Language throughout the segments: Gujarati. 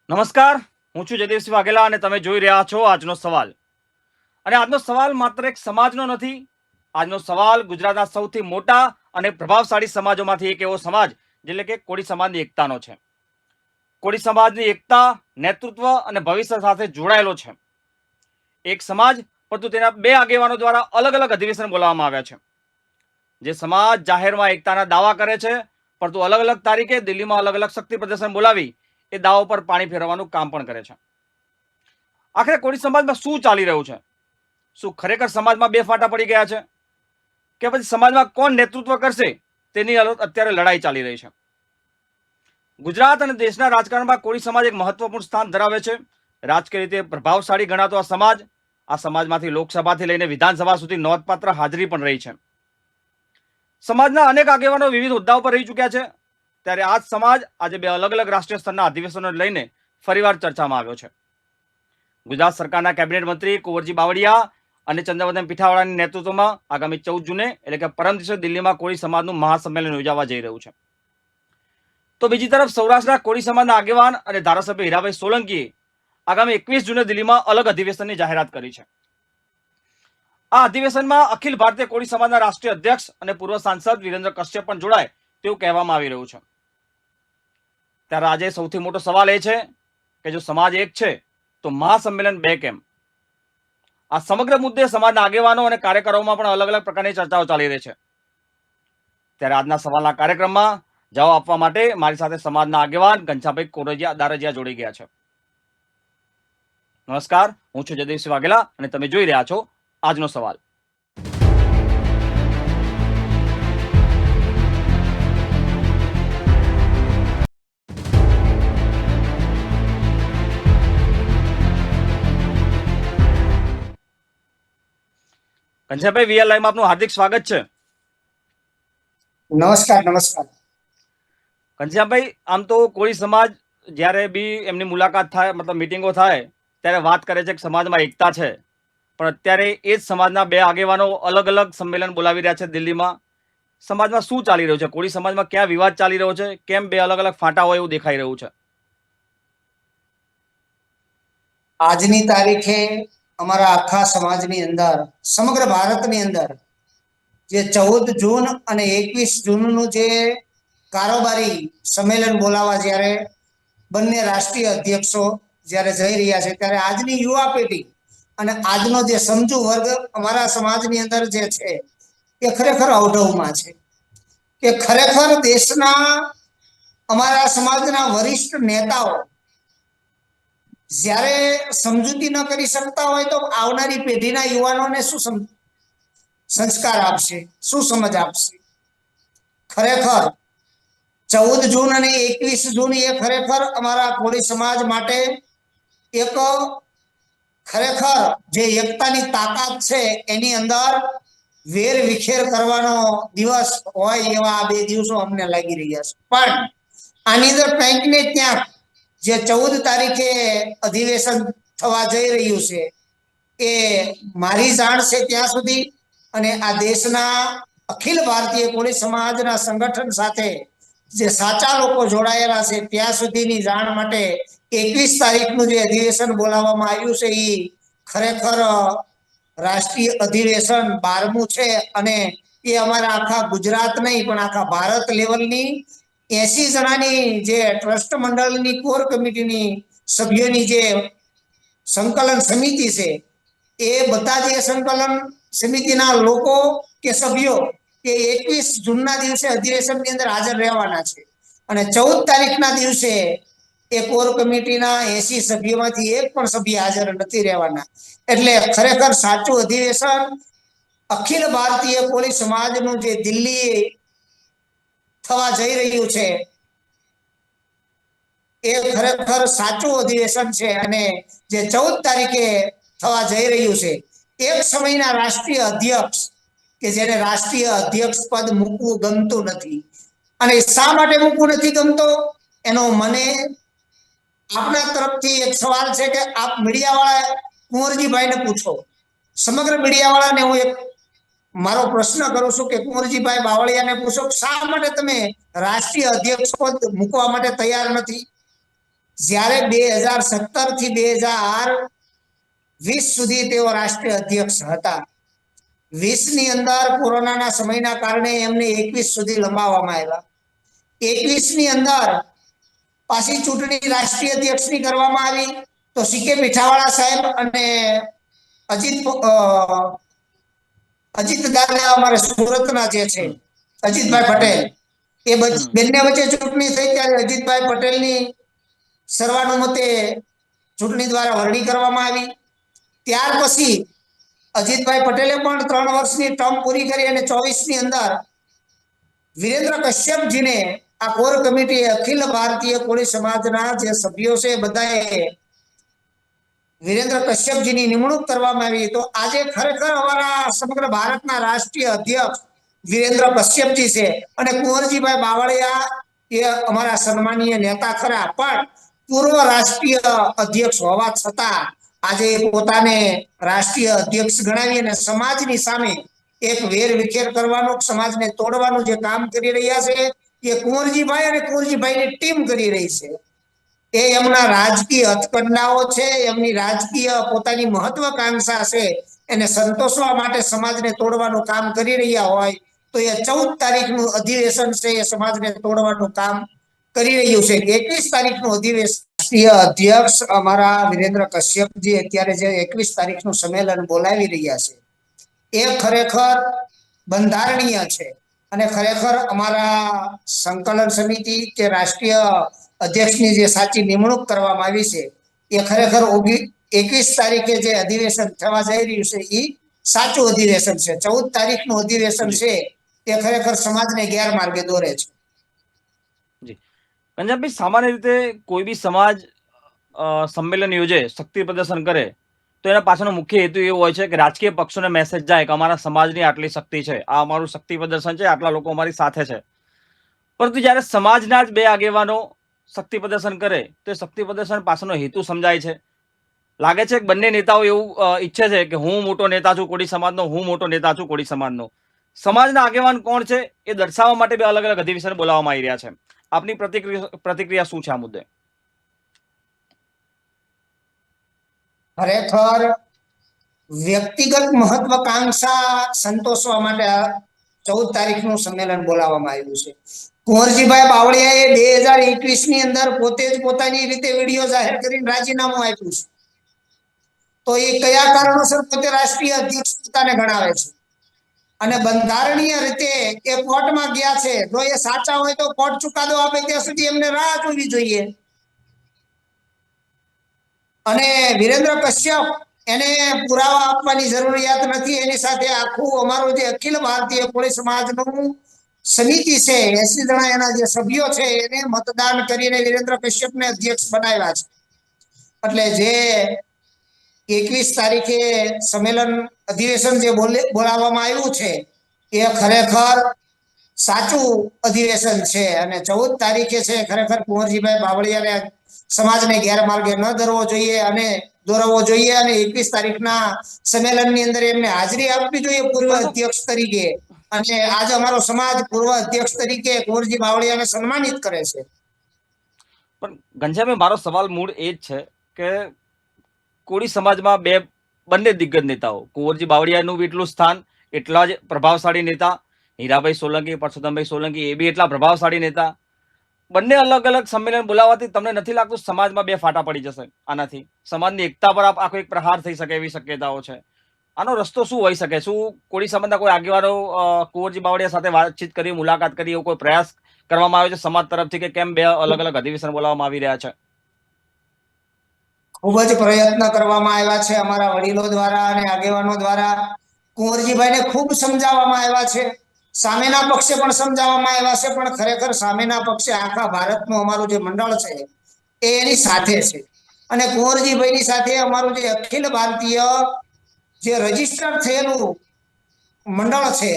નમસ્કાર, હું છું જયદેવસિંહ વાઘેલા અને તમે જોઈ રહ્યા છો આજનો સવાલ. અને આજનો સવાલ માત્ર એક સમાજનો નથી. આજનો સવાલ ગુજરાતના સૌથી મોટા અને પ્રભાવશાળી સમાજોમાંથી એક એવો સમાજ એટલે કે કોળી સમાજની એકતાનો છે. કોળી સમાજની એકતા, નેતૃત્વ અને ભવિષ્ય સાથે જોડાયેલો છે. એક સમાજ પરંતુ તેના બે આગેવાનો દ્વારા અલગ અલગ અધિવેશન બોલાવવામાં આવ્યા છે. જે સમાજ જાહેરમાં એકતાના દાવા કરે છે પરંતુ અલગ અલગ તારીખે દિલ્હીમાં અલગ અલગ શક્તિ પ્રદર્શન બોલાવી એ દાવો પર પાણી ફેરવવાનું કામ પણ કરે છે. આખરે કોળી સમાજમાં શું ચાલી રહ્યું છે? શું ખરેખર સમાજમાં બે ફાટા પડી ગયા છે કે પછી સમાજમાં કોણ નેતૃત્વ કરશે તેની અત્યારે લડાઈ ચાલી રહી છે? ગુજરાત અને દેશના રાજકારણમાં કોળી સમાજ એક મહત્વપૂર્ણ સ્થાન ધરાવે છે. રાજકીય રીતે પ્રભાવશાળી ગણાતો આ સમાજમાંથી લોકસભાથી લઈને વિધાનસભા સુધી નોંધપાત્ર હાજરી પણ રહી છે. સમાજના અનેક આગેવાનો વિવિધ હોદ્દાઓ પર રહી ચૂક્યા છે. ત્યારે આ સમાજ આજે બે અલગ અલગ રાષ્ટ્રીય સ્તરના અધિવેશનો લઈને ફરીવાર ચર્ચામાં આવ્યો છે. ગુજરાત સરકારના કેબિનેટ મંત્રી કુંવરજી બાવળિયા અને ચંદ્રવદન પીઠાવાળાની નેતૃત્વમાં આગામી 14 જૂને એટલે કે પરમ દિવસે દિલ્હીમાં કોળી સમાજનું મહાસંમેલન યોજાવા જઈ રહ્યું છે. તો બીજી તરફ સૌરાષ્ટ્રના કોળી સમાજના આગેવાન અને ધારાસભ્ય હીરાભાઈ સોલંકીએ આગામી 21 જૂને દિલ્હીમાં અલગ અધિવેશનની જાહેરાત કરી છે. આ અધિવેશનમાં અખિલ ભારતીય કોળી સમાજના રાષ્ટ્રીય અધ્યક્ષ અને પૂર્વ સાંસદ વિરેન્દ્ર કશ્યપ પણ જોડાય તેવું કહેવામાં આવી રહ્યું છે. ત્યારે આજે સૌથી મોટો સવાલ એ છે કે જો સમાજ એક છે તો મહાસંમેલન બે કેમ? આ સમગ્ર મુદ્દે સમાજના આગેવાનો અને કાર્યકરોમાં પણ અલગ અલગ પ્રકારની ચર્ચાઓ ચાલી રહી છે. ત્યારે આજના સવાલના કાર્યક્રમમાં જવાબ આપવા માટે મારી સાથે સમાજના આગેવાન ઘનશ્યામભાઈ કોરજીયા દારજીયા જોડી ગયા છે. નમસ્કાર, હું છું જયદેવસિંહ વાઘેલા અને તમે જોઈ રહ્યા છો આજનો સવાલ. ઘનશ્યામભાઈ, વીઆર લાઈવમાં આપનું હાર્દિક સ્વાગત છે. નમસ્કાર. ઘનશ્યામભાઈ, આમ તો કોળી સમાજ જ્યારે બી એમની મુલાકાત થાય, મતલબ મિટિંગો થાય, ત્યારે વાત કરે છે કે સમાજમાં એકતા છે. પણ અત્યારે એ જ સમાજના બે આગેવાનો અલગ અલગ સંમેલન બોલાવી રહ્યા છે દિલ્હીમાં. સમાજમાં શું ચાલી રહ્યું છે? કોળી સમાજમાં ક્યાં વિવાદ ચાલી રહ્યો છે? કેમ બે અલગ અલગ ફાંટા હોય એવું દેખાઈ રહ્યું છે? આજની તારીખે અમારા આખા સમાજની અંદર, સમગ્ર ભારતની અંદર જે 14 જૂન અને 21 જૂનનું જે કારોબારી સંમેલન બોલાવવા જ્યારે બંને રાષ્ટ્રીય અધ્યક્ષો જ્યારે જઈ રહ્યા છે, ત્યારે આજની યુવા પેઢી અને આજનો જે સમજુ વર્ગ અમારા સમાજની અંદર જે છે એ ખરેખર અવઢવમાં છે કે ખરેખર દેશના અમારા સમાજના વરિષ્ઠ નેતાઓ જ્યારે સમજૂતી ન કરી શકતા હોય તો આવનારી પેઢીના યુવાનોને શું સંસ્કાર આપશે, શું સમજ આપશે? ખરેખર 14 જૂન અને 21 જૂન એ ખરેખર અમારા કોળી સમાજ માટે એક ખરેખર જે એકતાની તાકાત છે એની અંદર વેર વિખેર કરવાનો દિવસ હોય એવા આ બે દિવસો અમને લાગી રહ્યા છે. પણ આની અંદર કંઈક ને ક્યાંક જે 14 તારીખે અધિવેશન થવા જઈ રહ્યું છે એ મારી જાણ છે ત્યાં સુધી અને આ દેશના અખિલ ભારતીય કોળી સમાજના સંગઠન સાથે જે સાચા લોકો જોડાયેલા છે ત્યાં સુધીની જાણ માટે 21 તારીખનું જે અધિવેશન બોલાવવામાં આવ્યું છે એ ખરેખર રાષ્ટ્રીય અધિવેશન 12મું છે અને એ અમારા આખા ગુજરાત નહીં પણ આખા ભારત લેવલની 80 જણાની જે ટ્રસ્ટ મંડળની કોર કમિટીની સભ્યોની જે સંકલન સમિતિ છે એ બધા જે સંકલન સમિતિના લોકો કે સભ્યો કે 21 જૂનના દિવસે અધિવેશનની અંદર હાજર રહેવાના છે અને 14 તારીખના દિવસે એ કોર કમિટીના 80 સભ્યોમાંથી એક પણ સભ્ય હાજર નથી રહેવાના. એટલે ખરેખર સાચું અધિવેશન અખિલ ભારતીય કોળી સમાજનું જે દિલ્હી થવા જઈ રહ્યું છે એ ખરેખર સાચું અધિવેશન છે અને જે 14 તારીખે થવા જઈ રહ્યું છે એક સમયના રાષ્ટ્રીય અધ્યક્ષ કે જેને રાષ્ટ્રીય અધ્યક્ષ પદ મૂકવું ગમતું નથી. અને શા માટે મૂકવું નથી ગમતો એનો મને આપના તરફથી એક સવાલ છે કે આપ મીડિયાવાળા કુંવરજીભાઈને પૂછો. સમગ્ર મીડિયાવાળાને હું એક મારો પ્રશ્ન કરું છું કે કુંવરજીભાઈ બાવળિયાને પૂછો શા માટે તમે રાષ્ટ્રીય અધ્યક્ષ પદ મૂકવા માટે તૈયાર નથી? જ્યારે 2017 થી 2020 સુધી તેઓ રાષ્ટ્રીય અધ્યક્ષ હતા. 20 ની અંદર કોરોનાના સમયના કારણે એમને 21 સુધી લંબાવવામાં આવ્યા. 21 ની અંદર પાછી ચૂંટણી રાષ્ટ્રીય અધ્યક્ષની કરવામાં આવી તો સીકે મીઠાવાળા સાહેબ અને અજીત દાદા અમારે સુરતના જે છે અજીતભાઈ પટેલ એ બંને વચ્ચે ચૂંટણી થઈ ત્યારે અજીતભાઈ પટેલની સર્વાનુમતે ચૂંટણી દ્વારા વરણી કરવામાં આવી. ત્યાર પછી અજીતભાઈ પટેલે પણ 3 વર્ષની ટર્મ પૂરી કરી અને 24 ની અંદર વિરેન્દ્ર કશ્યપજીને આ કોર કમિટી અખિલ ભારતીય કોળી સમાજના જે સભ્યો છે બધાએ વિરેન્દ્ર કશ્યપજીની નિમણૂક કરવામાં આવી. તો આજે ખરેખર અમારા સમગ્ર ભારતના રાષ્ટ્રીય અધ્યક્ષ વિરેન્દ્ર કશ્યપજી છે અને કુંવરજીભાઈ બાવળિયા એ અમારા સન્માનીય નેતા ખરા, પણ પૂર્વ રાષ્ટ્રીય અધ્યક્ષ હોવા છતાં આજે પોતાને રાષ્ટ્રીય અધ્યક્ષ ગણાવી અને સમાજની સામે એક વેર વિખેર કરવાનું, સમાજને તોડવાનું જે કામ કરી રહ્યા છે એ કુંવરજીભાઈ અને કુંવરજીભાઈની ટીમ કરી રહી છે. એ એમના રાજકીય હથકંડાઓ છે, એમની રાજકીય પોતાની મહત્વાકાંક્ષા છે એને સંતોષવા માટે સમાજને તોડવાનું કામ કરી રહ્યા હોય તો એ 14 તારીખનું અધિવેશન છે એ સમાજને તોડવાનું કામ કરી રહ્યું છે. 21 તારીખનું અધિવેશન રાષ્ટ્રીય અધ્યક્ષ અમારા વિરેન્દ્ર કશ્યપજી અત્યારે જે 21 તારીખનું સંમેલન બોલાવી રહ્યા છે એ ખરેખર બંધારણીય છે અને ખરેખર અમારા સંકલન સમિતિ કે રાષ્ટ્રીય અધ્યક્ષની જે સાચી નિમણૂક કરવામાં આવી છે એ ખરેખર 21 તારીખે જે અધિવેશન થવા જઈ રહ્યું છે એ સાચું અધિવેશન છે. 14 તારીખનું અધિવેશન છે એ ખરેખર સમાજને ગેરમાર્ગે દોરે છે. જી પંજાબભાઈ, સામાન્ય રીતે કોઈ બી સમાજ સંમેલન યોજે, શક્તિ પ્રદર્શન કરે તો એના પાછળનો મુખ્ય હેતુ એવો હોય છે કે રાજકીય પક્ષોને મેસેજ જાય કે અમારા સમાજની આટલી શક્તિ છે, આ અમારું શક્તિ પ્રદર્શન છે, આટલા લોકો અમારી સાથે છે. પરંતુ જ્યારે સમાજના જ બે આગેવાનો શક્તિ પ્રદર્શન કરે તો એ શક્તિ પ્રદર્શન પાછળનો હેતુ સમજાય છે. લાગે છે કે બંને નેતાઓ એવું ઈચ્છે છે કે હું મોટો નેતા છું કોળી સમાજનો, હું મોટો નેતા છું કોળી સમાજનો. સમાજના આગેવાન કોણ છે એ દર્શાવવા માટે બે અલગ અલગ અધિવેશન બોલાવવામાં આવી રહ્યા છે. આપની પ્રતિક્રિયા શું છે આ મુદ્દે? ખરેખર વ્યક્તિગત મહત્વાકાંક્ષા સંતોષવા માટે 14 તારીખનું સંમેલન બોલાવવામાં આવ્યું છે. કુંવરજીભાઈ બાવળિયાએ 2021 ની અંદર પોતે જ પોતાની રીતે વિડીયો જાહેર કરીને રાજીનામું આપ્યું છે. તો એ કયા કારણોસર પોતે રાષ્ટ્રીય અધ્યક્ષ પોતાને ગણાવે છે અને બંધારણીય રીતે એ કોર્ટમાં ગયા છે. જો એ સાચા હોય તો કોર્ટ ચુકાદો આપે ત્યાં સુધી એમને રાહ જોવી જોઈએ. અને વિરેન્દ્ર કશ્યપ એને પુરાવા આપવાની જરૂરિયાત નથી. એની સાથે આખું અમારું જે અખિલ ભારતીય કોળી સમાજનું સમિતિ છે 80 જણા એના જે સભ્યો છે એને મતદાન કરીને વિરેન્દ્ર કશ્યપને અધ્યક્ષ બનાવ્યા છે. એટલે જે 21 તારીખે સંમેલન અધિવેશન જે બોલાવવામાં આવ્યું છે એ ખરેખર સાચું અધિવેશન છે અને 14 તારીખે છે ખરેખર કુંવરજીભાઈ બાવળિયાને સમાજને ગેરમાર્ગે ન દોરવો જોઈએ અને 21 તારીખના સંમેલનની અંદર એમને હાજરી આપવી જોઈએ પૂર્વ અધ્યક્ષ તરીકે. અને આજે અમારો સમાજ પૂર્વ અધ્યક્ષ તરીકે કુંવરજી બાવળિયાને સન્માનિત કરે છે. પણ ઘનશ્યામભાઈ, મારો સવાલ મૂળ એ જ છે કે કોળી સમાજમાં બંને દિગ્ગજ નેતાઓ, કુંવરજી બાવળિયાનું બી એટલું સ્થાન, એટલા જ પ્રભાવશાળી નેતા હીરાભાઈ સોલંકી, પરસોત્તમભાઈ સોલંકી એ બી એટલા પ્રભાવશાળી નેતા. બંને અલગ અલગ સંમેલન બોલાવવાથી તમને નથી લાગતું સમાજમાં બે ફાટા પડી જશે? આનાથી સમાજની એકતા પર આખો એક પ્રહાર થઈ શકે એવી શક્યતાઓ છે. આનો રસ્તો શું હોઈ શકે? શું કોળી સમાજના કોઈ આગેવાનો કુંવરજી બાવળિયા સાથે વાતચીત કરી, મુલાકાત કરી, એવો કોઈ પ્રયાસ કરવામાં આવ્યો છે સમાજ તરફથી કે કેમ બે અલગ અલગ અધિવેશન બોલાવવામાં આવી રહ્યા છે? ખૂબ જ પ્રયત્ન કરવામાં આવ્યા છે અમારા વડીલો દ્વારા અને આગેવાનો દ્વારા. કુંવરજીભાઈને ખૂબ સમજાવવામાં આવ્યા છે, સામેના પક્ષે પણ સમજાવવામાં આવ્યા છે, પણ ખરેખર સામેના પક્ષે આખા ભારતનું અમારું જે મંડળ છે એ એની સાથે છે. અને કુંવરજીભાઈની સાથે અમારું જે અખિલ ભારતીય જે રજીસ્ટર થયેલું મંડળ છે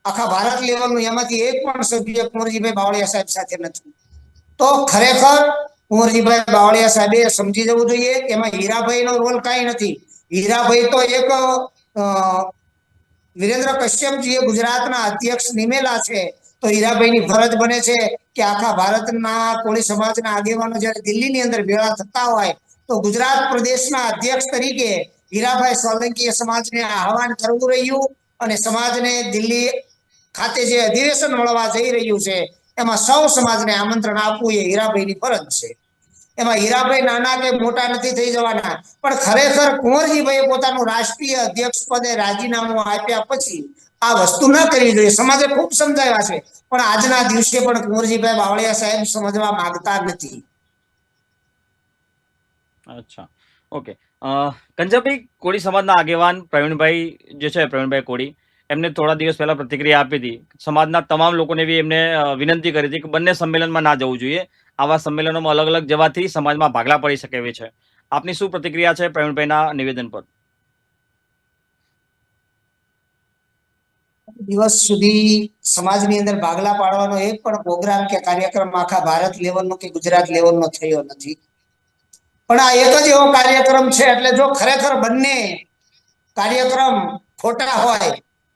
આખા ભારત લેવલનું, એમાંથી એક પણ સભ્ય કુંવરજીભાઈ બાવળિયા સાહેબ સાથે નથી. તો ખરેખર કુંવરજીભાઈ બાવળિયા સાહેબે સમજી જવું જોઈએ એમાં હીરાભાઈનો રોલ કાંઈ નથી. હીરાભાઈ તો એક વિરેન્દ્ર કશ્યપજીએ ગુજરાતના અધ્યક્ષ નિમેલા છે તો હીરાભાઈની ફરજ બને છે કે આખા ભારતના કોળી સમાજના આગેવાનો જ્યારે દિલ્હીની અંદર ભેળા થતા હોય તો ગુજરાત પ્રદેશના અધ્યક્ષ તરીકે હીરાભાઈ સોલંકીએ સમાજને આહવાન કરવું રહ્યું અને સમાજને દિલ્હી ખાતે જે અધિવેશન મળવા જઈ રહ્યું છે એમાં સૌ સમાજને આમંત્રણ આપવું એ હીરાભાઈની ફરજ છે. એમાં હીરાભાઈ નાના કે મોટા નથી થઈ જવાના, પણ ખરેખર કુંવરજીભાઈ પોતાનું રાષ્ટ્રીય અધ્યક્ષ પદે રાજીનામું આપ્યા પછી આ વસ્તુ ન કરવી જોઈએ. સમાજે ખૂબ સમજાવ્યા છે, પણ આજના દિવસે પણ કુંવરજીભાઈ બાવળિયા સાહેબ સમજવા માંગતા નથી. અચ્છા, ઓકે. કંજાભાઈ, કોળી સમાજના આગેવાન પ્રવીણભાઈ જે છે, પ્રવીણભાઈ કોળી, એમને થોડા દિવસ પહેલા પ્રતિક્રિયા આપી હતી. સમાજના તમામ લોકોને બી એમને વિનંતી કરી હતી કે બંને સંમેલનમાં ના જવું જોઈએ. આવા સંમેલનોમાં અલગ અલગ જવાથી સમાજમાં ભાગલા પડી શકે એવી છે. આપની શું પ્રતિક્રિયા છે પ્રવીણભાઈના નિવેદન પર? દિવસ સુધી સમાજની અંદર ભાગલા પાડવાનો એક પણ પ્રોગ્રામ કે કાર્યક્રમ આખા ભારત લેવલનો કે ગુજરાત લેવલનો થયો નથી. પણ આ એક જ એવો કાર્યક્રમ છે, એટલે જો ખરેખર બંને કાર્યક્રમ ખોટા હોય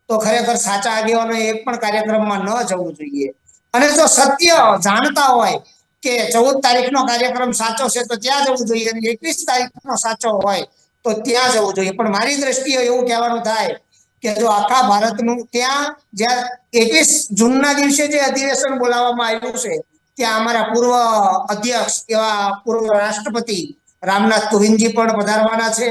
તો ખરેખર સાચા આગેવાનો એક પણ કાર્યક્રમમાં ન જવું જોઈએ. અને જો સત્ય જાણતા હોય કે 14 તારીખનો કાર્યક્રમ સાચો છે તો ત્યાં જવું જોઈએ, અને 21 તારીખનો સાચો હોય તો ત્યાં જવું જોઈએ. પણ મારી દ્રષ્ટિએ એવું કહેવાનું થાય કે જો આખા ભારતનું ત્યાં જ્યાં 21 જૂનના દિવસે જે અધિવેશન બોલાવવામાં આવ્યું છે ત્યાં અમારા પૂર્વ અધ્યક્ષ એવા પૂર્વ રાષ્ટ્રપતિ રામનાથ કોવિંદજી પણ પધારવાના છે.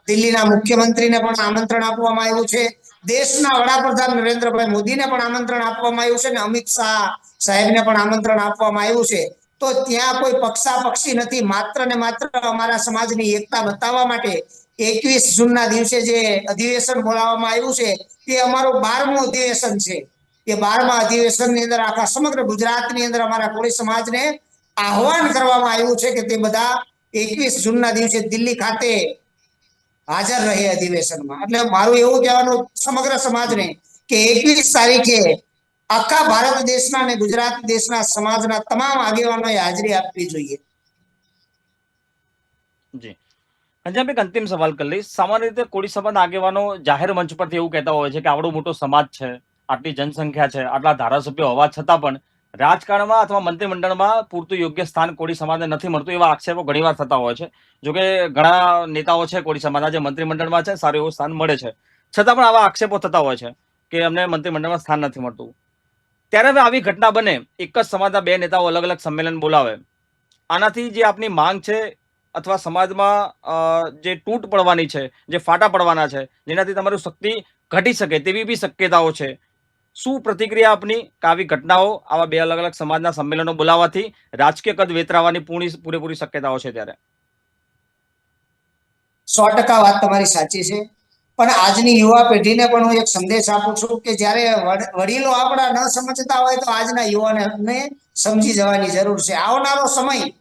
દિલ્હીના મુખ્યમંત્રીને પણ આમંત્રણ આપવામાં આવ્યું છે. દેશના વડાપ્રધાન નરેન્દ્રભાઈ મોદીને પણ આમંત્રણ આપવામાં આવ્યું છે, અને અમિત શાહ સાહેબને પણ આમંત્રણ આપવામાં આવ્યું છે. તો ત્યાં કોઈ પક્ષાપક્ષી નથી, માત્ર ને માત્ર અમારા સમાજની એકતા બતાવવા માટે 21 જૂનના દિવસે જે અધિવેશન બોલાવવામાં આવ્યું છે તે અમારું 12મું અધિવેશન છે. એ 12મા અધિવેશનની અંદર આખા સમગ્ર ગુજરાતની અંદર અમારા કોળી સમાજને આહવાન કરવામાં આવ્યું છે કે તે બધા 21 જૂનના દિવસે દિલ્હી ખાતે હાજર રહે અધિવેશનમાં. એટલે મારું એવું કહેવાનું સમગ્ર સમાજને કે 21 તારીખે આખા ભારત દેશના અને ગુજરાત દેશના સમાજના તમામ આગેવાનોએ હાજરી આપવી જોઈએ. જી કંજાભાઈ, અંતિમ સવાલ કરી લઈશ. સામાન્ય રીતે કોળી સમાજના આગેવાનો જાહેર મંચ પરથી એવું કહેતા હોય છે કે આવડો મોટો સમાજ છે, આટલી જનસંખ્યા છે, આટલા ધારાસભ્યો હોવા છતાં પણ રાજકારણમાં અથવા મંત્રીમંડળમાં પૂરતું યોગ્ય સ્થાન કોળી સમાજને નથી મળતું, એવા આક્ષેપો ઘણીવાર થતા હોય છે. જોકે ઘણા નેતાઓ છે કોળી સમાજના જે મંત્રીમંડળમાં છે, સારું એવું સ્થાન મળે છે, છતાં પણ આવા આક્ષેપો થતા હોય છે કે અમને મંત્રીમંડળમાં સ્થાન નથી મળતું. ત્યારે હવે આવી ઘટના બને, એક જ સમાજના બે નેતાઓ અલગ અલગ સંમેલન બોલાવે, આનાથી જે આપની માંગ છે અથવા સમાજમાં જે તૂટ પડવાની છે, જે ફાટા પડવાના છે, જેનાથી તમારી શક્તિ ઘટી શકે તેવી બી શક્યતાઓ છે. શું પ્રતિક્રિયા આપની કે આવી ઘટનાઓ, આવા બે અલગ અલગ સમાજના સંમેલનો બોલાવવાથી રાજકીય કદ વેતરાવાની પૂરેપૂરી શક્યતાઓ છે? ત્યારે 100% વાત તમારી સાચી છે, પણ આજની યુવા પેઢીને પણ હું એક સંદેશ આપું છું કે જ્યારે વડીલો આપણા ન સમજતા હોય તો આજના યુવાનોને સમજી જવાની જરૂર છે. આવનારો સમય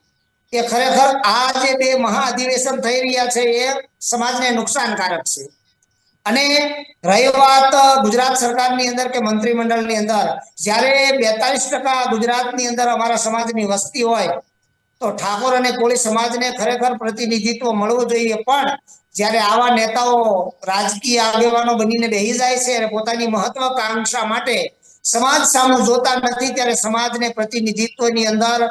એ ખરેખર આ જે બે મહા અધિવેશન થઈ રહ્યા છે એ સમાજને નુકસાનકારક છે. અને રહી વાત ગુજરાત સરકારની અંદર કે મંત્રીમંડળની અંદર, જ્યારે 42% ગુજરાતની અંદર અમારા સમાજની વસ્તી હોય તો ઠાકોર અને કોળી સમાજને ખરેખર પ્રતિનિધિત્વ મળવું જોઈએ. પણ જ્યારે આવા નેતાઓ રાજકીય આગેવાનો બનીને બેસી જાય છે અને પોતાની મહત્વાકાંક્ષા માટે સમાજ સામું જોતા નથી, ત્યારે સમાજને પ્રતિનિધિત્વની અંદર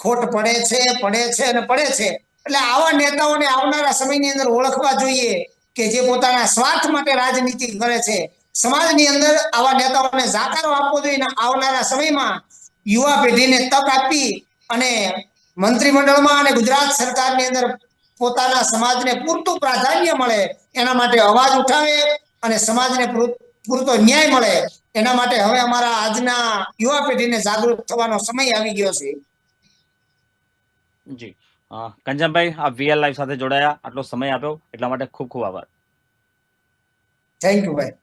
ખોટ પડે છે. એટલે આવા નેતાઓને આવનારા સમયની અંદર ઓળખવા જોઈએ કે જે પોતાના સ્વાર્થ માટે રાજનીતિ કરે છે. સમાજની અંદર આવા નેતાઓને જાકારો આપવો જોઈએ. આવનારા સમયમાં યુવા પેઢીને તક આપી અને મંત્રીમંડળમાં અને ગુજરાત સરકારની અંદર પોતાના સમાજને પૂરતું પ્રાધાન્ય મળે એના માટે અવાજ ઉઠાવે અને સમાજને પૂરતો ન્યાય મળે એના માટે હવે અમારા આજના યુવા પેઢીને જાગૃત થવાનો સમય આવી ગયો છે. જી કંજાભાઈ, આપ VL લાઈવ સાથે જોડાયા, આટલો સમય આપ્યો એટલા માટે ખૂબ ખૂબ આભાર. થેન્ક યુ ભાઈ.